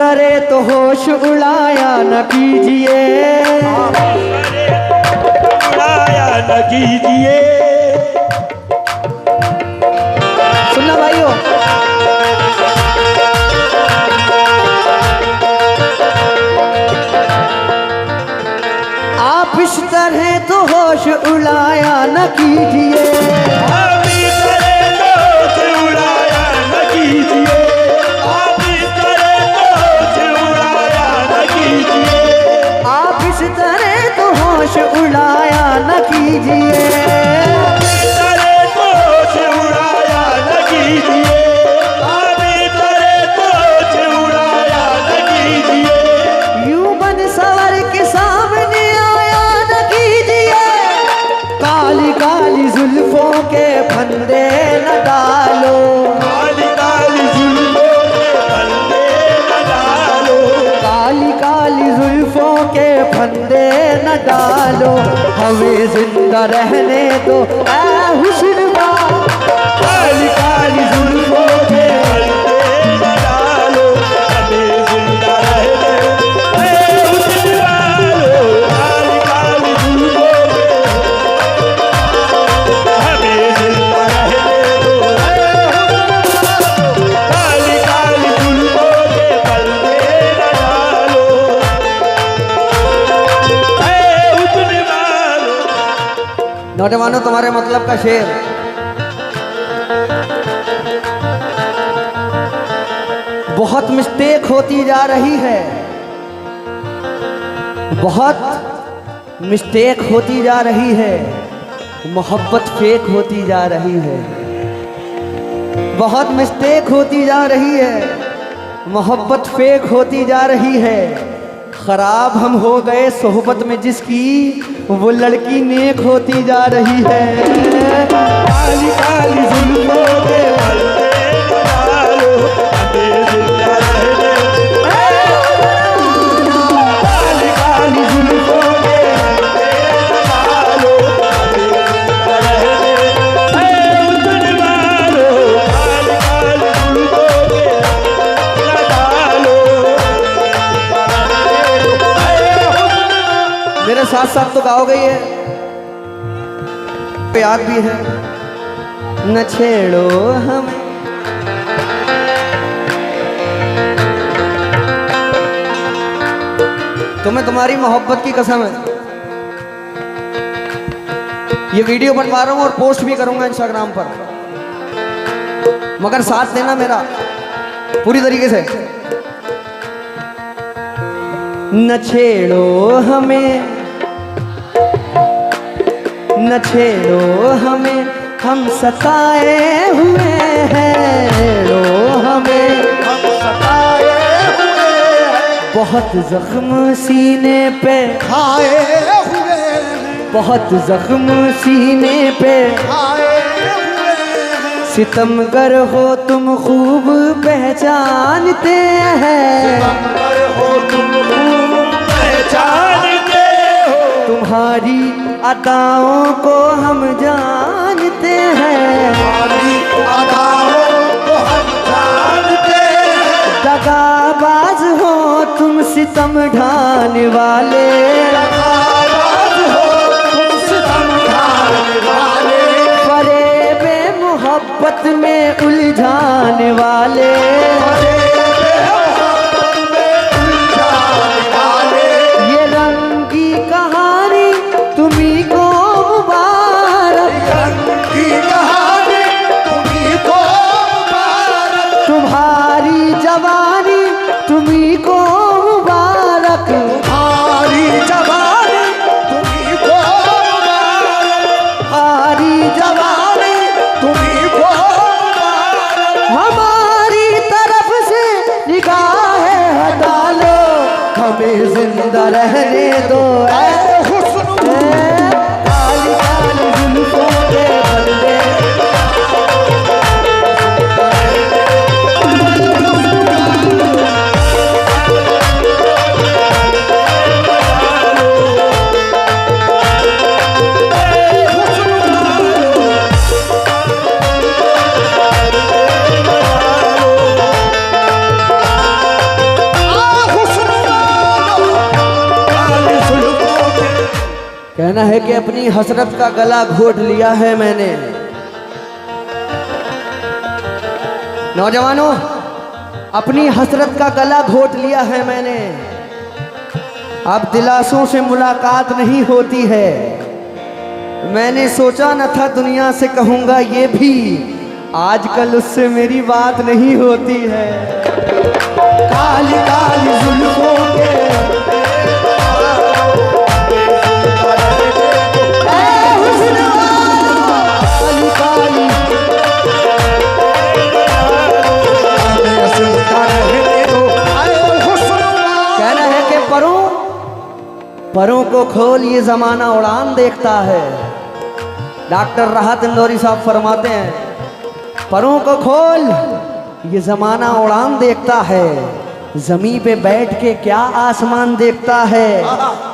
करे तो होश उड़ाया न कीजिए, उड़ाया न कीजिए। सुनना भाइयों, आप इस तरह तो होश उड़ाया न कीजिए, आप इस तरह तो होश उड़ाया न कीजिए, आप इस तरह तो होश उड़ाया न कीजिए, आप इस तरह तो होश उड़ाया न कीजिए, इस तरह तो होश उड़ाया न कीजिए, आप इस तरह तो होश उड़ाया न कीजिए। यूं बन सवर के सामने आया न कीजिए, काली काली जुल्फों के फंदे न डालो, काली काली जुल्फों के फंदे न डालो, काली काली जुल्फों के फंदे न डालो, हमें जिंदा रहने दो ऐ हुस्न-वा। काली काली जुल्फों के फंदे न डालो, हमें जिंदा रहने दो, ऐ हुस्न वालो। काली काली जुल्फों के हमें जिंदा रहने दो, ऐ हुस्न वालो। काली काली जुल्फों के फंदे न डालो, ऐ हुस्न वालो। नौजवानों, तुम्हारे मतलब का शेर। बहुत मिस्टेक होती जा रही है, बहुत मिस्टेक होती जा रही है, मोहब्बत फेक होती जा रही है, बहुत मिस्टेक होती जा रही है, मोहब्बत फेक होती जा रही है। खराब हम हो गए सोहबत में जिसकी, वो लड़की नेक होती जा रही है। काली काली जुल्फों के फंदे न डालो, हमें जिंदा रहने दो, काली काली जुल्फों के फंदे न डालो, हमें जिंदा रहने दो, ऐ हुस्न वालो। काली काली जुल्फों के फंदे न डालो, ऐ हुस्न। मेरे साथ साथ तो गाओगे ये, याद भी है। न छेड़ो हमें, तुम्हें तुम्हारी मोहब्बत की कसम है। ये वीडियो बनवा रहा हूं और पोस्ट भी करूंगा इंस्टाग्राम पर, मगर साथ देना मेरा पूरी तरीके से। न छेड़ो हमें, न छेड़ो हमें, हम सताए हुए हैं, छेड़ो हमें, हम सताए हुए हैं, बहुत जख्म सीने पे, खाए हुए हैं, बहुत जख्म सीने पे, खाए हुए हैं। सितमगर हो तुम खूब पहचानते हैं, सितमगर हो तुम खूब पहचानते हो, तुम्हारी अदाओं को हम जानते हैं, तुम्हारी अदाओं को हम जानते हैं। दगाबाज हो तुम सितम ढाने वाले, दगाबाज हो तुम सितम ढाने वाले, फरेबे मोहब्बत में उलझाने वाले, मोहब्बत में उलझाने वाले। ये रंगी कहानी तुम्ही को मुबारक, रंग की कहानी तुम्हीं को मुबारक, तुम्हारी जवानी तुम्ही को मुबारक, तुम्हारी जवानी तुम्हीं को मुबारक, तुम्हारी जवानी तुम्हीं को मुबारक। हमारी तरफ से निगाहें हटा लो, हमें जिंदा रहने दो ऐ हुस्न काली काली जुल्फों के बदले। हुस्न कहना है कि अपनी हसरत का गला घोट लिया है मैंने। नौजवानों, अपनी हसरत का गला घोट लिया है मैंने। अब दिलासों से मुलाकात नहीं होती है। मैंने सोचा न था दुनिया से कहूंगा ये भी, आजकल उससे मेरी बात नहीं होती है। काली काली जुल्फों के कहना है कि परों को खोल, ये जमाना उड़ान देखता है। डॉक्टर राहत इंदौरी साहब फरमाते हैं, परों को खोल, ये जमाना उड़ान देखता है। जमीन पे बैठ के क्या आसमान देखता है।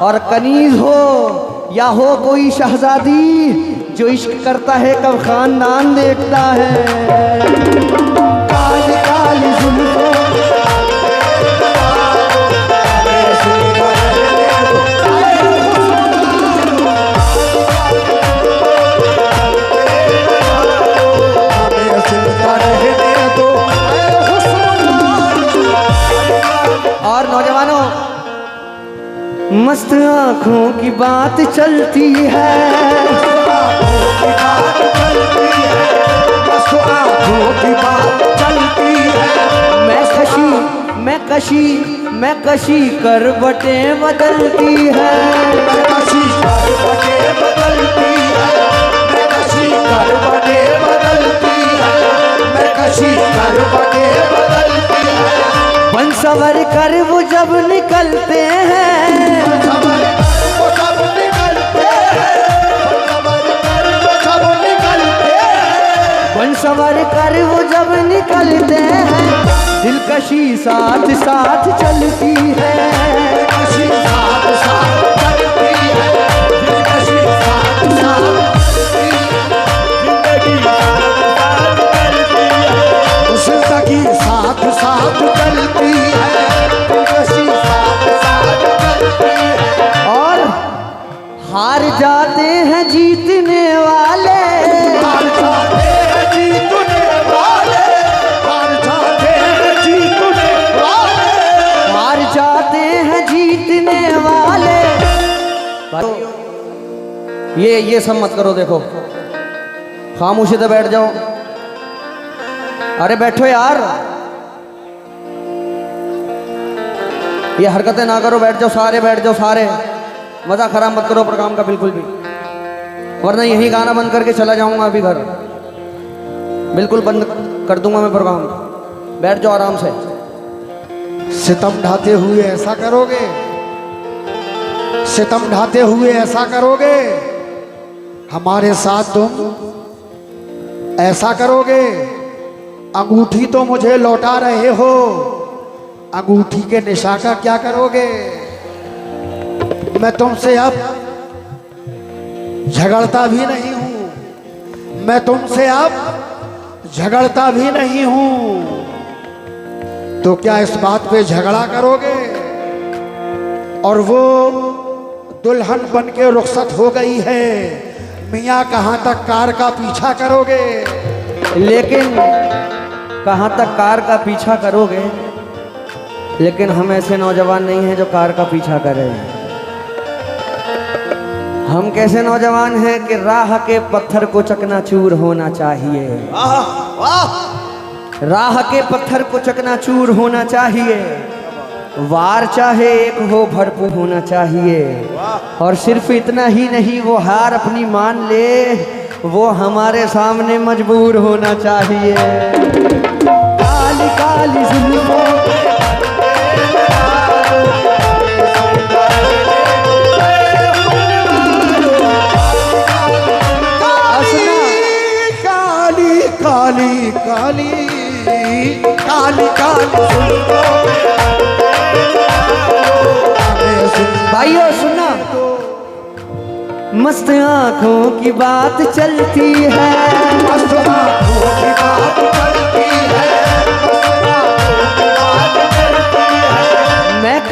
और कनीज हो या हो कोई शहजादी, जो इश्क करता है कब खानदान देखता है। काली काली जुल्फों और नौजवानों, मस्त आंखों की बात चलती है, मैं कशी करवटे बदलती है। बन सवर कर वो जब निकलते हैं, बन सवर कर वो जब निकलते हैं, दिलकशी साथ साथ चलती है। जिंदगी साथ साथ चलती है, और हार जाते हैं जीतने वाले, हार जाते हैं जीतने वाले, हार जाते हैं जीतने वाले, हार जाते हैं जीतने वाले। ये सब मत करो, देखो खामोशी से बैठ जाओ। अरे बैठो यार, ये हरकतें ना करो, बैठ जाओ सारे, बैठ जाओ सारे। मजा खराब मत करो प्रोग्राम का बिल्कुल भी, वरना यही गाना बंद करके चला जाऊंगा अभी घर। बिल्कुल बंद कर दूंगा मैं प्रोग्राम। बैठ जाओ आराम से। सितम ढाते हुए ऐसा करोगे, सितम ढाते हुए ऐसा करोगे, हमारे साथ तुम ऐसा करोगे। अंगूठी तो मुझे लौटा रहे हो, अंगूठी के निशा का क्या करोगे। मैं तुमसे अब झगड़ता भी नहीं हूं, मैं तुमसे अब झगड़ता भी नहीं हूं, तो क्या इस बात पे झगड़ा करोगे। और वो दुल्हन बन के रुखसत हो गई है, मियाँ कहाँ तक कार का पीछा करोगे। लेकिन कहाँ तक कार का पीछा करोगे, लेकिन हम ऐसे नौजवान नहीं हैं जो कार का पीछा करें। हम कैसे नौजवान हैं कि राह के पत्थर को चकनाचूर होना चाहिए, राह के पत्थर को चकनाचूर होना चाहिए। वार चाहे एक हो भरपूर होना चाहिए, और सिर्फ इतना ही नहीं, वो हार अपनी मान ले, वो हमारे सामने मजबूर होना चाहिए। काली काली जुल्फों काली काली काली काली भाइयों सुनना, मस्त आंखों की बात चलती है, मस्त आंखों की बात चलती है,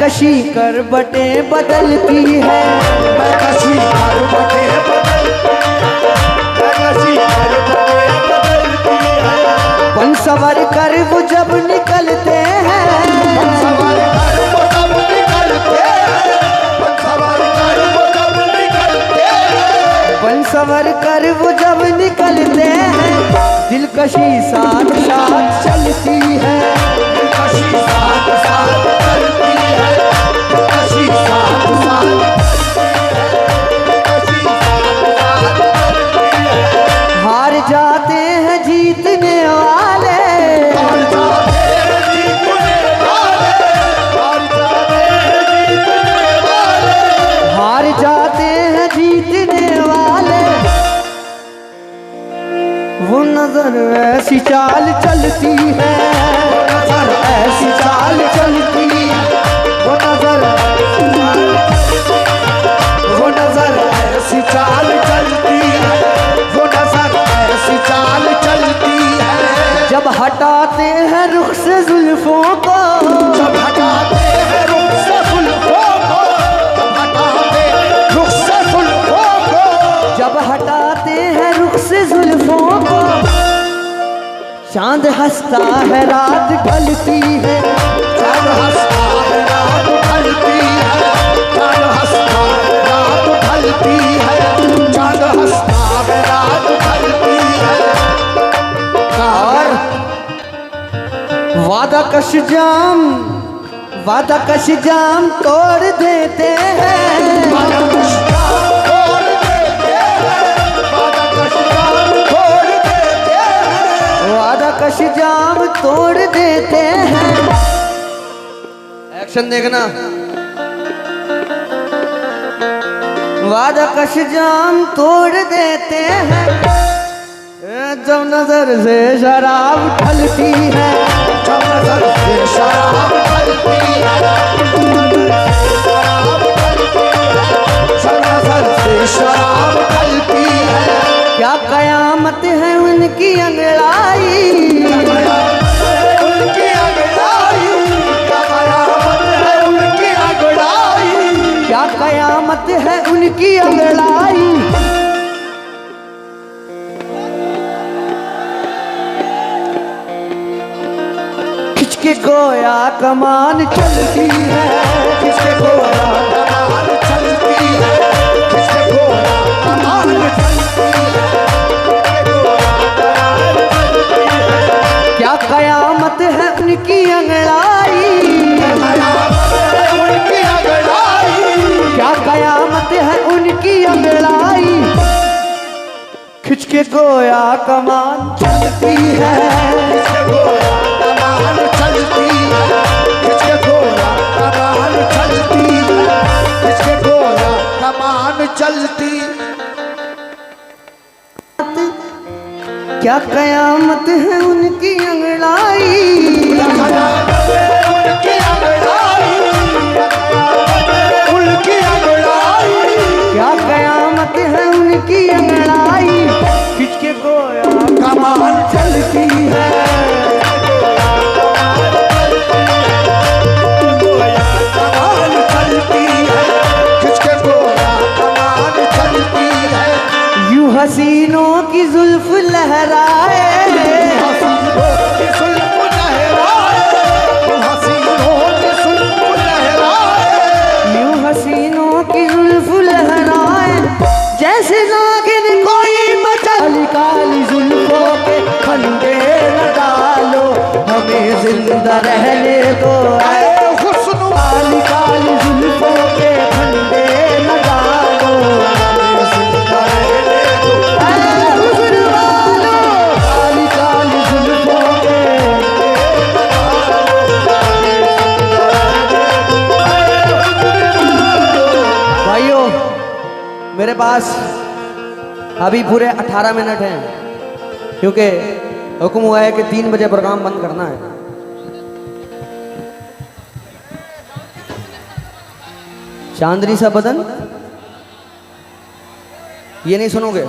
कशी करवटे बदलती है, मैं कसी करवटे बदलती है, पन सवर कर वो जब निकलते हैं, सवार कर वो सब निकलते हैं, सवार कर वो सब निकलते हैं, पन सवर कर वो जब निकलते हैं, दिलकशी साथ साथ चलती है, कशी साथ साथ चलती है, कशी साथ साथ कशी साथ साथ चलती है। हार जाते हैं जीतने वाले, हार जाते हैं जीतने वाले, हार जाते हैं जीतने वाले, हार जाते हैं जीतने वाले। वो नजर ऐसी चाल चलती है, नजर ऐसी चाल चलती है, वो नजर वो नजर ऐसी चाल चलती है, वो नजर ऐसी चाल चलती है। जब हटाते हैं रुख से जुल्फों को, जब हटाते हैं रुख से जुल्फों को, जब हटाते रुख से जुल्फों को, जब हटाते हैं रुख से जुल्फों को, चांद हंसता है रात ढलती है, चांद हंसता है रात ढलती है, चांद हंसता है रात ढलती है, चांद हंसता है रात ढलती है। और वादा कश जाम तोड़ देते हैं, वादा कश जाम तोड़ देते हैं, वादा कश जाम तोड़ देते हैं, वादा कश जाम तोड़ देते हैं। एक्शन देखना। वादा कश जाम तोड़ देते हैं, जब नजर से शराब ढलती है, जब नजर से शराब ढलती है, जब नजर से शराब ढलती है। क्या कयामत है उनकी अंगड़ाई, उनकी अंगड़ाई, क्या कयामत है उनकी अंगड़ाई, क्या कयामत है उनकी अंगड़ाई। खिंच के गोया कमान चलती है, किसके गोरा कमान चलती है, किसके गोरा कमान चलती है, किसके गोरा कमान चलती है। क्या कयामत है उनकी अंगड़ाई, उनकी अंगड़ाई, क्या कयामत है उनकी अंगड़ाई। खिंच के गोया कमान चलती है, किसके गोरा कमान चलती है, किसके गोरा कमान चलती है, किसके गोरा कमान चलती। क्या कयामत है उनकी अंगड़ाई, उनकी अंगड़ाई, उनकी अंगड़ाई, क्या कयामत है उनकी अंगड़ाई। खिंच के गोया कमान चलती है, कमान चलती है, किसके गोरा कमान चलती है। यूं हसीनों की जुल्फ लहराए, हसीनों की जुल्फ लहराए, हसीनों की जुल्फ लहराए, यूं हसीनों की जुल्फ लहराए, जैसे नागिन कोई काली काली जुल्फों के फंदे न डालो, हमें जिंदा रहने दो। ऐ हुस्न काली काली जुल्फों के फंदे न डालो, ऐ हुस्न वालो, काली काली जुल्फों के। भाइयों, मेरे पास अभी पूरे 18 मिनट हैं, क्योंकि हुक्म हुआ है कि 3 बजे प्रोग्राम बंद करना है। चांदनी सा बदन, ये नहीं सुनोगे?